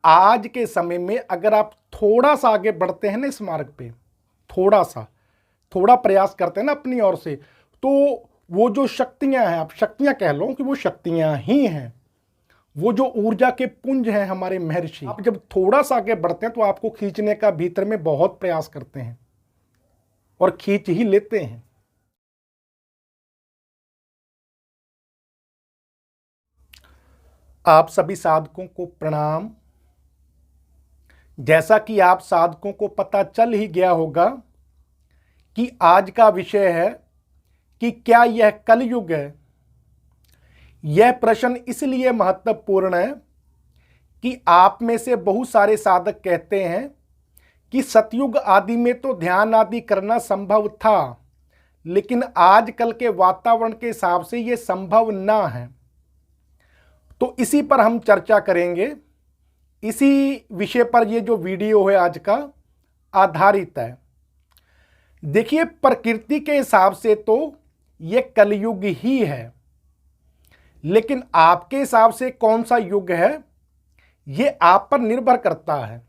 आज के समय में अगर आप थोड़ा सा आगे बढ़ते हैं ना इस मार्ग पे, थोड़ा प्रयास करते हैं ना अपनी ओर से, तो वो जो शक्तियां हैं, आप शक्तियां कह लो कि वो शक्तियां ही हैं, वो जो ऊर्जा के पुंज हैं हमारे महर्षि, आप जब थोड़ा सा आगे बढ़ते हैं तो आपको खींचने का भीतर में बहुत प्रयास करते हैं और खींच ही लेते हैं। आप सभी साधकों को प्रणाम। जैसा कि आप साधकों को पता चल ही गया होगा कि आज का विषय है कि क्या यह कलयुग है। यह प्रश्न इसलिए महत्वपूर्ण है कि आप में से बहुत सारे साधक कहते हैं कि सतयुग आदि में तो ध्यान आदि करना संभव था, लेकिन आजकल के वातावरण के हिसाब से यह संभव ना है। तो इसी पर हम चर्चा करेंगे। इसी विषय पर यह जो वीडियो है आज का आधारित है। देखिए, प्रकृति के हिसाब से तो यह कलयुग ही है, लेकिन आपके हिसाब से कौन सा युग है यह आप पर निर्भर करता है।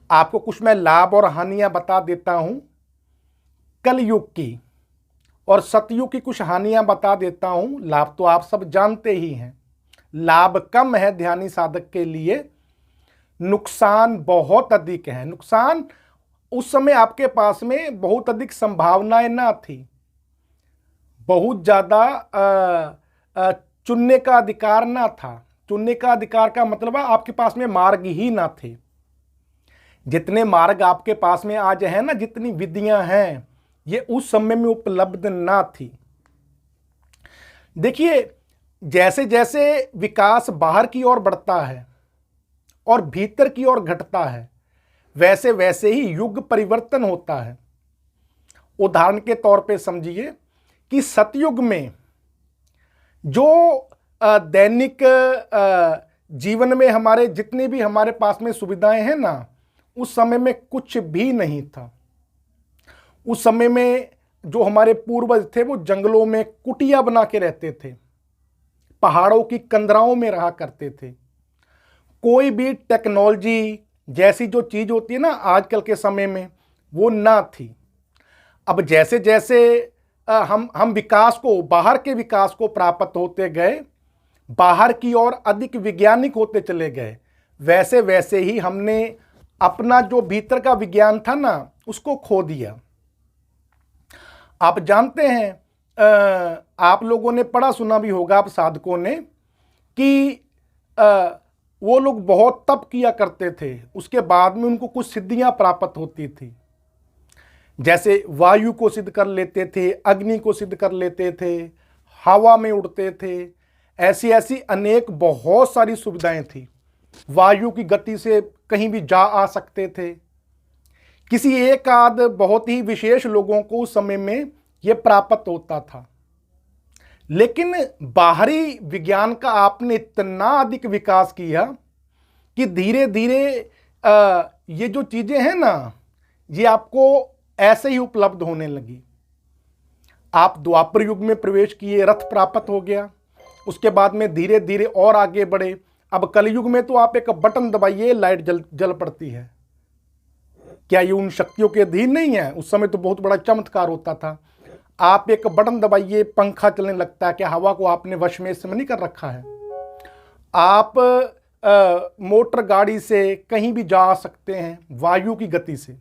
आपको कुछ मैं लाभ और हानियां बता देता हूं कलयुग की, और सतयुग की कुछ हानियां बता देता हूं। लाभ तो आप सब जानते ही हैं, लाभ कम है ध्यानी साधक के लिए, नुकसान बहुत अधिक है। नुकसान उस समय आपके पास में बहुत अधिक संभावनाएं ना थी, बहुत ज्यादा चुनने का अधिकार ना था। चुनने का अधिकार का मतलब है आपके पास में मार्ग ही ना थे। जितने मार्ग आपके पास में आज है ना, जितनी विधियां हैं, ये उस समय में उपलब्ध ना थी। देखिए, जैसे जैसे विकास बाहर की ओर बढ़ता है और भीतर की ओर घटता है, वैसे वैसे ही युग परिवर्तन होता है। उदाहरण के तौर पे समझिए कि सतयुग में जो दैनिक जीवन में हमारे जितने भी हमारे पास में सुविधाएं हैं ना, उस समय में कुछ भी नहीं था। उस समय में जो हमारे पूर्वज थे वो जंगलों में कुटिया बना के रहते थे, पहाड़ों की कंदराओं में रहा करते थे। कोई भी टेक्नोलॉजी जैसी जो चीज होती है ना आजकल के समय में, वो ना थी। अब जैसे जैसे हम विकास को, बाहर के विकास को प्राप्त होते गए, बाहर की ओर अधिक वैज्ञानिक होते चले गए, वैसे वैसे ही हमने अपना जो भीतर का विज्ञान था ना उसको खो दिया। आप जानते हैं, आप लोगों ने पढ़ा सुना भी होगा, आप साधकों ने, कि वो लोग बहुत तप किया करते थे, उसके बाद में उनको कुछ सिद्धियां प्राप्त होती थी। जैसे वायु को सिद्ध कर लेते थे, अग्नि को सिद्ध कर लेते थे, हवा में उड़ते थे, ऐसी ऐसी अनेक बहुत सारी सुविधाएं थी। वायु की गति से कहीं भी जा आ सकते थे। किसी एक आध बहुत ही विशेष लोगों को उस समय में यह प्राप्त होता था। लेकिन बाहरी विज्ञान का आपने इतना अधिक विकास किया कि धीरे धीरे ये जो चीजें हैं ना, ये आपको ऐसे ही उपलब्ध होने लगी। आप द्वापर युग में प्रवेश किए, रथ प्राप्त हो गया, उसके बाद में धीरे धीरे और आगे बढ़े। अब कलयुग में तो आप एक बटन दबाइए, लाइट जल पड़ती है। क्या ये उन शक्तियों के अधीन नहीं है? उस समय तो बहुत बड़ा चमत्कार होता था। आप एक बटन दबाइए, पंखा चलने लगता है। क्या हवा को आपने वश में इस समय नहीं कर रखा है? आप मोटर गाड़ी से कहीं भी जा सकते हैं वायु की गति से,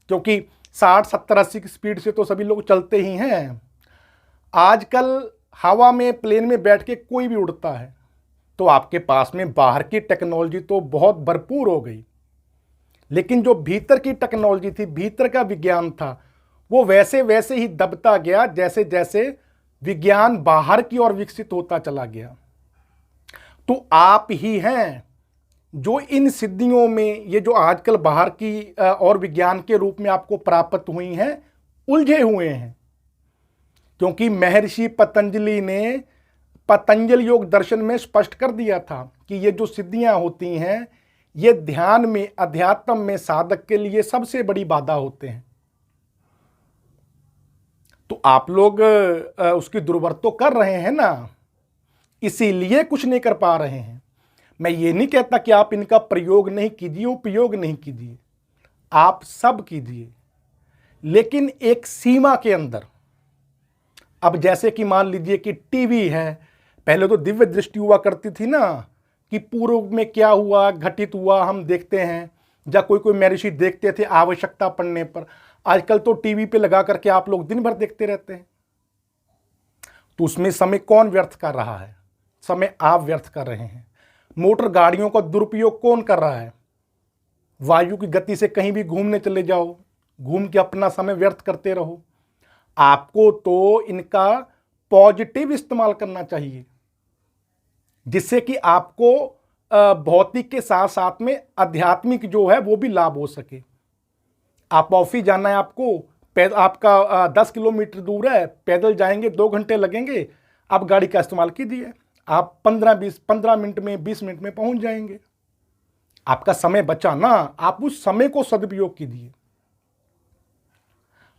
क्योंकि 60, 70, 80 की स्पीड से तो सभी लोग चलते ही हैं। आजकल हवा में, प्लेन में बैठ के कोई भी उड़ता है। तो आपके पास में बाहर की टेक्नोलॉजी तो बहुत भरपूर हो गई, लेकिन जो भीतर की टेक्नोलॉजी थी, भीतर का विज्ञान था, वो वैसे वैसे ही दबता गया जैसे जैसे विज्ञान बाहर की ओर विकसित होता चला गया। तो आप ही हैं जो इन सिद्धियों में, ये जो आजकल बाहर की और विज्ञान के रूप में आपको प्राप्त हुई हैं, उलझे हुए हैं। क्योंकि महर्षि पतंजलि ने पतंजलि योग दर्शन में स्पष्ट कर दिया था कि ये जो सिद्धियां होती हैं, ये ध्यान में, अध्यात्म में साधक के लिए सबसे बड़ी बाधा होते हैं। तो आप लोग उसकी दुर्व्रत तो कर रहे हैं ना, इसीलिए कुछ नहीं कर पा रहे हैं। मैं ये नहीं कहता कि आप इनका प्रयोग नहीं कीजिए, उपयोग नहीं कीजिए, आप सब कीजिए, लेकिन एक सीमा के अंदर। अब जैसे कि मान लीजिए कि टीवी है, पहले तो दिव्य दृष्टि हुआ करती थी ना, कि पूर्व में क्या हुआ घटित हुआ हम देखते हैं, या कोई कोई महर्षि देखते थे आवश्यकता पड़ने पर। आजकल तो टीवी पे लगा करके आप लोग दिन भर देखते रहते हैं, तो उसमें समय कौन व्यर्थ कर रहा है? समय आप व्यर्थ कर रहे हैं। मोटर गाड़ियों का दुरुपयोग कौन कर रहा है? वायु की गति से कहीं भी घूमने चले जाओ, घूम के अपना समय व्यर्थ करते रहो। आपको तो इनका पॉजिटिव इस्तेमाल करना चाहिए, जिससे कि आपको भौतिक के साथ साथ में आध्यात्मिक जो है वो भी लाभ हो सके। आप ऑफिस जाना है, आपका 10 किलोमीटर दूर है, पैदल जाएंगे 2 घंटे लगेंगे, आप गाड़ी का इस्तेमाल कीजिए, आप 15 मिनट में 20 मिनट में पहुंच जाएंगे। आपका समय बचा ना, आप उस समय को सदुपयोग कीजिए।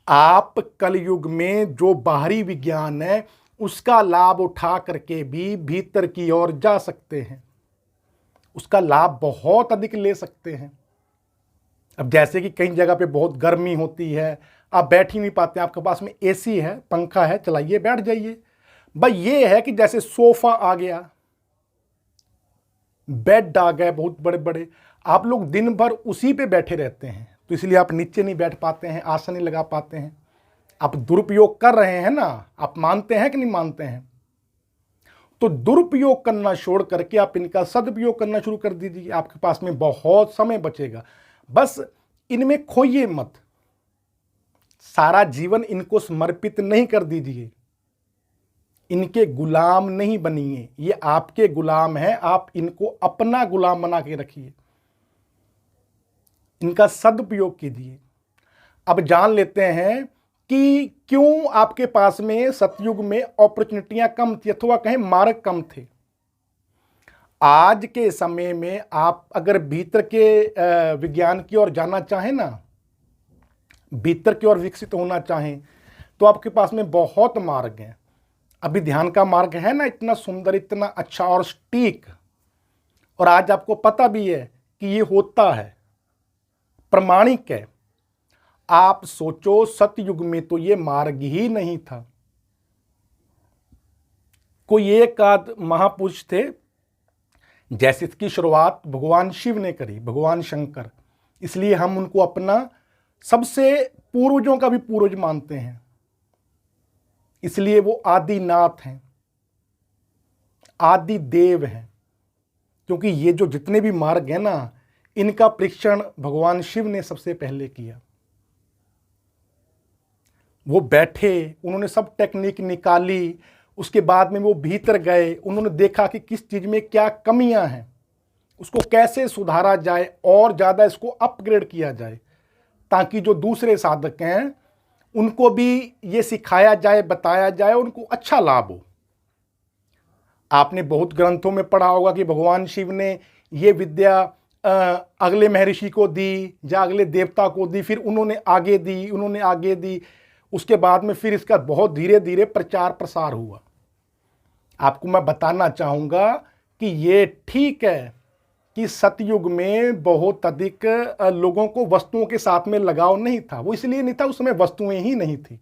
आप कलयुग में जो बाहरी विज्ञान है उसका लाभ उठा करके भी भीतर की ओर जा सकते हैं, उसका लाभ बहुत अधिक ले सकते हैं। अब जैसे कि कई जगह पे बहुत गर्मी होती है, आप बैठ ही नहीं पाते, आपके पास में एसी है, पंखा है, चलाइए, बैठ जाइए। भाई ये है कि जैसे सोफा आ गया, बेड आ गए बहुत बड़े बड़े, आप लोग दिन भर उसी पे बैठे रहते हैं, तो इसलिए आप नीचे नहीं बैठ पाते हैं, आसन नहीं लगा पाते हैं। आप दुरुपयोग कर रहे हैं ना, आप मानते हैं कि नहीं मानते हैं? तो दुरुपयोग करना छोड़ करके आप इनका सदुपयोग करना शुरू कर दीजिए, आपके पास में बहुत समय बचेगा। बस इनमें खोइए मत, सारा जीवन इनको समर्पित नहीं कर दीजिए, इनके गुलाम नहीं बनिए। ये आपके गुलाम हैं, आप इनको अपना गुलाम बना के रखिए, इनका सदुपयोग कीजिए। अब जान लेते हैं कि क्यों आपके पास में सतयुग में अपॉर्चुनिटियां कम थी, अथवा कहें मार्ग कम थे। आज के समय में आप अगर भीतर के विज्ञान की ओर जाना चाहें ना, भीतर की ओर विकसित होना चाहें, तो आपके पास में बहुत मार्ग हैं। अभी ध्यान का मार्ग है ना, इतना सुंदर, इतना अच्छा और सटीक, और आज आपको पता भी है कि ये होता है, प्रमाणिक है। आप सोचो, सतयुग में तो ये मार्ग ही नहीं था। कोई एक आध महापुरुष थे, जैसे इसकी शुरुआत भगवान शिव ने करी, भगवान शंकर, इसलिए हम उनको अपना सबसे पूर्वजों का भी पूर्वज मानते हैं, इसलिए वो आदिनाथ हैं, आदि देव हैं। क्योंकि ये जो जितने भी मार्ग हैं ना, इनका परीक्षण भगवान शिव ने सबसे पहले किया। वो बैठे, उन्होंने सब टेक्निक निकाली, उसके बाद में वो भीतर गए, उन्होंने देखा कि किस चीज में क्या कमियां हैं, उसको कैसे सुधारा जाए और ज्यादा इसको अपग्रेड किया जाए, ताकि जो दूसरे साधक हैं उनको भी ये सिखाया जाए, बताया जाए, उनको अच्छा लाभ हो। आपने बहुत ग्रंथों में पढ़ा होगा कि भगवान शिव ने ये विद्या अगले महर्षि को दी या अगले देवता को दी, फिर उन्होंने आगे दी, उन्होंने आगे दी, उसके बाद में फिर इसका बहुत धीरे धीरे प्रचार प्रसार हुआ। आपको मैं बताना चाहूँगा कि ये ठीक है कि सतयुग में बहुत अधिक लोगों को वस्तुओं के साथ में लगाव नहीं था। वो इसलिए नहीं था, उस समय वस्तुएं ही नहीं थी।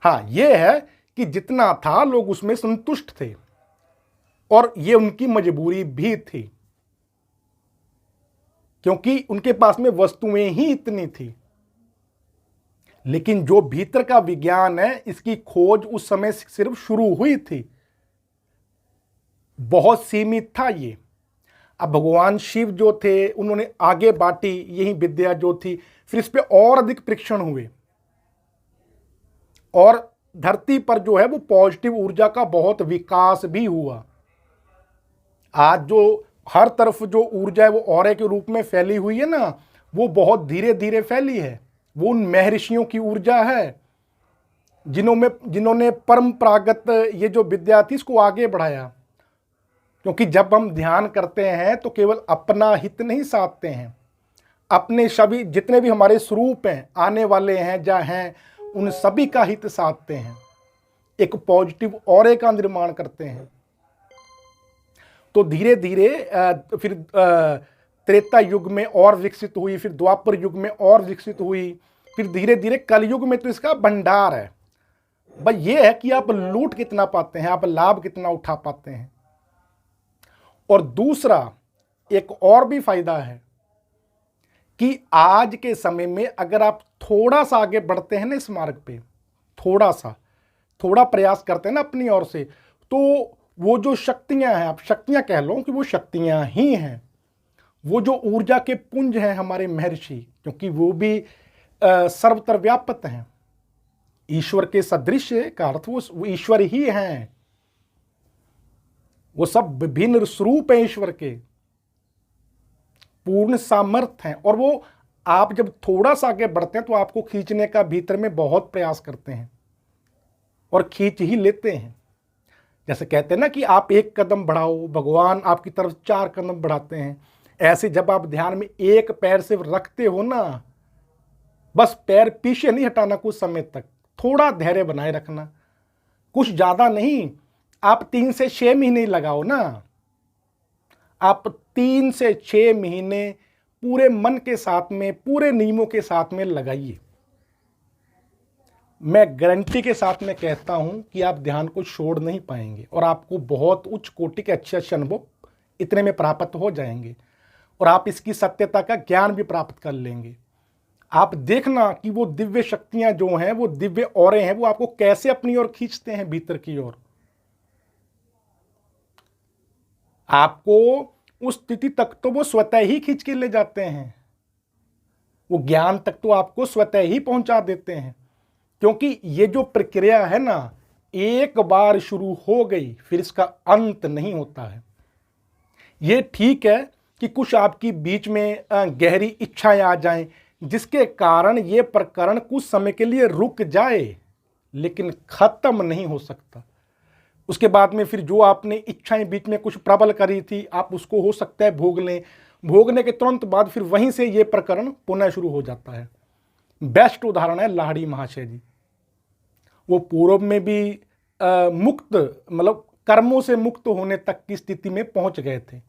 हाँ, ये है कि जितना था लोग उसमें संतुष्ट थे, और ये उनकी मजबूरी भी थी, क्योंकि उनके पास में वस्तुएं ही इतनी थी। लेकिन जो भीतर का विज्ञान है, इसकी खोज उस समय सिर्फ शुरू हुई थी, बहुत सीमित था ये। अब भगवान शिव जो थे, उन्होंने आगे बांटी यही विद्या जो थी, फिर इस पे और अधिक परीक्षण हुए, और धरती पर जो है वो पॉजिटिव ऊर्जा का बहुत विकास भी हुआ। आज जो हर तरफ जो ऊर्जा है वो ऑरे के रूप में फैली हुई है ना, वो बहुत धीरे धीरे फैली है। वो उन महर्षियों की ऊर्जा है जिन्होंने परंपरागत ये जो विद्या थी इसको आगे बढ़ाया। क्योंकि जब हम ध्यान करते हैं तो केवल अपना हित नहीं साधते हैं, अपने सभी जितने भी हमारे स्वरूप हैं, आने वाले हैं या हैं, उन सभी का हित साधते हैं, एक पॉजिटिव ऑरे का निर्माण करते हैं। तो धीरे धीरे फिर त्रेता युग में और विकसित हुई, फिर द्वापर युग में और विकसित हुई, फिर धीरे धीरे कलयुग में तो इसका भंडार है। भाई ये है कि आप लूट कितना पाते हैं, आप लाभ कितना उठा पाते हैं। और दूसरा एक और भी फायदा है कि आज के समय में अगर आप थोड़ा सा आगे बढ़ते हैं ना इस मार्ग पे, थोड़ा प्रयास करते हैं ना अपनी ओर से, तो वो जो शक्तियां हैं, आप शक्तियां कह लो कि वो शक्तियां ही हैं, वो जो ऊर्जा के पुंज हैं हमारे महर्षि, क्योंकि वो भी सर्वत्र व्याप्त हैं। ईश्वर के सदृश का अर्थ वो ईश्वर ही हैं। वो सब विभिन्न स्वरूप हैं ईश्वर के, पूर्ण सामर्थ्य हैं। और वो आप जब थोड़ा सा आगे बढ़ते हैं तो आपको खींचने का भीतर में बहुत प्रयास करते हैं और खींच ही लेते हैं। जैसे कहते हैं ना कि आप एक कदम बढ़ाओ, भगवान आपकी तरफ 4 कदम बढ़ाते हैं। ऐसे जब आप ध्यान में एक पैर से रखते हो ना, बस पैर पीछे नहीं हटाना, कुछ समय तक थोड़ा धैर्य बनाए रखना, कुछ ज्यादा नहीं, आप 3 से 6 महीने लगाओ ना, आप 3 से 6 महीने पूरे मन के साथ में, पूरे नियमों के साथ में लगाइए। मैं गारंटी के साथ में कहता हूं कि आप ध्यान को छोड़ नहीं पाएंगे और आपको बहुत उच्च कोटि के अच्छे अच्छे अनुभव इतने में प्राप्त हो जाएंगे और आप इसकी सत्यता का ज्ञान भी प्राप्त कर लेंगे। आप देखना कि वो दिव्य शक्तियां जो हैं, वो दिव्य औरे हैं, वो आपको कैसे अपनी ओर खींचते हैं, भीतर की ओर। आपको उस स्थिति तक तो वो स्वतः ही खींच के ले जाते हैं, वो ज्ञान तक तो आपको स्वतः ही पहुंचा देते हैं। क्योंकि ये जो प्रक्रिया है ना, एक बार शुरू हो गई फिर इसका अंत नहीं होता है। ये ठीक है कि कुछ आपकी बीच में गहरी इच्छाएं आ जाएं, जिसके कारण ये प्रकरण कुछ समय के लिए रुक जाए, लेकिन खत्म नहीं हो सकता। उसके बाद में फिर जो आपने इच्छाएं बीच में कुछ प्रबल करी थी, आप उसको हो सकता है भोग लें, भोगने के तुरंत बाद फिर वहीं से ये प्रकरण पुनः शुरू हो जाता है। बेस्ट उदाहरण है लाहिड़ी महाशय जी। वो पूर्व में भी मुक्त, मतलब कर्मों से मुक्त होने तक की स्थिति में पहुंच गए थे,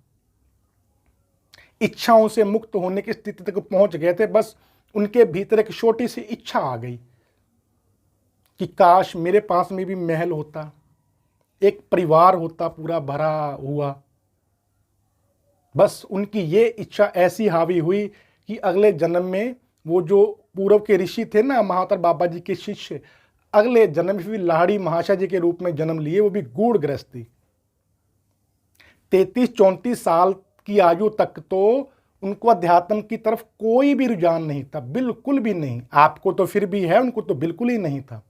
इच्छाओं से मुक्त होने की स्थिति तक पहुंच गए थे। बस उनके भीतर एक छोटी सी इच्छा आ गई कि काश मेरे पास में भी महल होता, एक परिवार होता पूरा भरा हुआ। बस उनकी ये इच्छा ऐसी हावी हुई कि अगले जन्म में वो जो पूर्व के ऋषि थे ना, महावतार बाबा जी के शिष्य, अगले जन्म में भी लाहिड़ी महाशय जी के रूप में जन्म लिए। वो भी गूढ़ गृहस्थी, 33-34 साल की आयु तक तो उनको अध्यात्म की तरफ कोई भी रुझान नहीं था, बिल्कुल भी नहीं। आपको तो फिर भी है, उनको तो बिल्कुल ही नहीं था।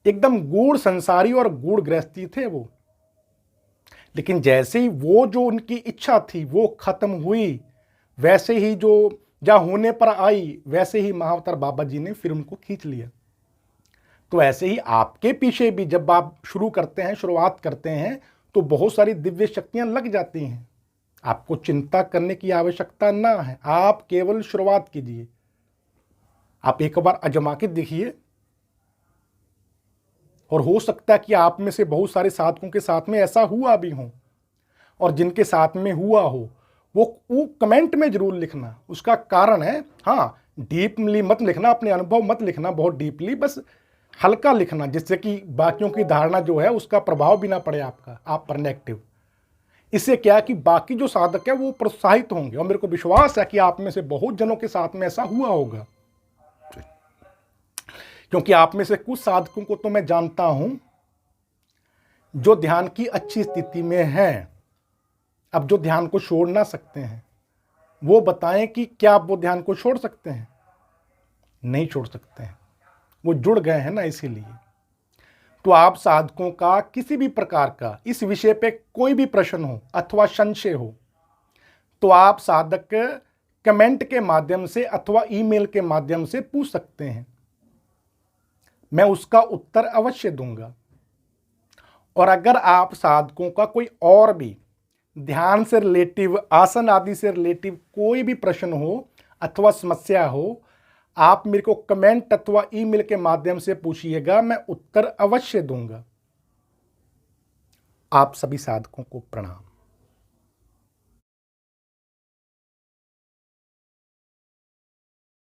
एकदम गूढ़ संसारी और गूढ़ गृहस्थी थे वो। लेकिन जैसे ही वो जो उनकी इच्छा थी वो खत्म हुई, वैसे ही जो जहां होने पर आई, वैसे ही महावतार बाबा जी ने फिर उनको खींच लिया। तो ऐसे ही आपके पीछे भी जब आप शुरू करते हैं, शुरुआत करते हैं, तो बहुत सारी दिव्य शक्तियां लग जाती हैं। आपको चिंता करने की आवश्यकता ना है, आप केवल शुरुआत कीजिए। आप एक बार आजमा के देखिए, और हो सकता है कि आप में से बहुत सारे साधकों के साथ में ऐसा हुआ भी हो, और जिनके साथ में हुआ हो वो कमेंट में जरूर लिखना। उसका कारण है, हाँ, डीपली मत लिखना, अपने अनुभव मत लिखना बहुत डीपली, बस हल्का लिखना, जिससे कि बाकियों की धारणा जो है उसका प्रभाव भी ना पड़े आप पर नेगेटिव। इससे क्या कि बाकी जो साधक है वो प्रोत्साहित होंगे, और मेरे को विश्वास है कि आप में से बहुत जनों के साथ में ऐसा हुआ होगा, क्योंकि आप में से कुछ साधकों को तो मैं जानता हूं जो ध्यान की अच्छी स्थिति में हैं, अब जो ध्यान को छोड़ ना सकते हैं। वो बताएं कि क्या आप वो ध्यान को छोड़ सकते हैं? नहीं छोड़ सकते हैं, वो जुड़ गए हैं ना, इसीलिए। तो आप साधकों का किसी भी प्रकार का इस विषय पे कोई भी प्रश्न हो अथवा संशय हो, तो आप साधक कमेंट के माध्यम से अथवा ईमेल के माध्यम से पूछ सकते हैं, मैं उसका उत्तर अवश्य दूंगा। और अगर आप साधकों का कोई और भी ध्यान से रिलेटिव, आसन आदि से रिलेटिव कोई भी प्रश्न हो अथवा समस्या हो, आप मेरे को कमेंट अथवा ईमेल के माध्यम से पूछिएगा, मैं उत्तर अवश्य दूंगा। आप सभी साधकों को प्रणाम।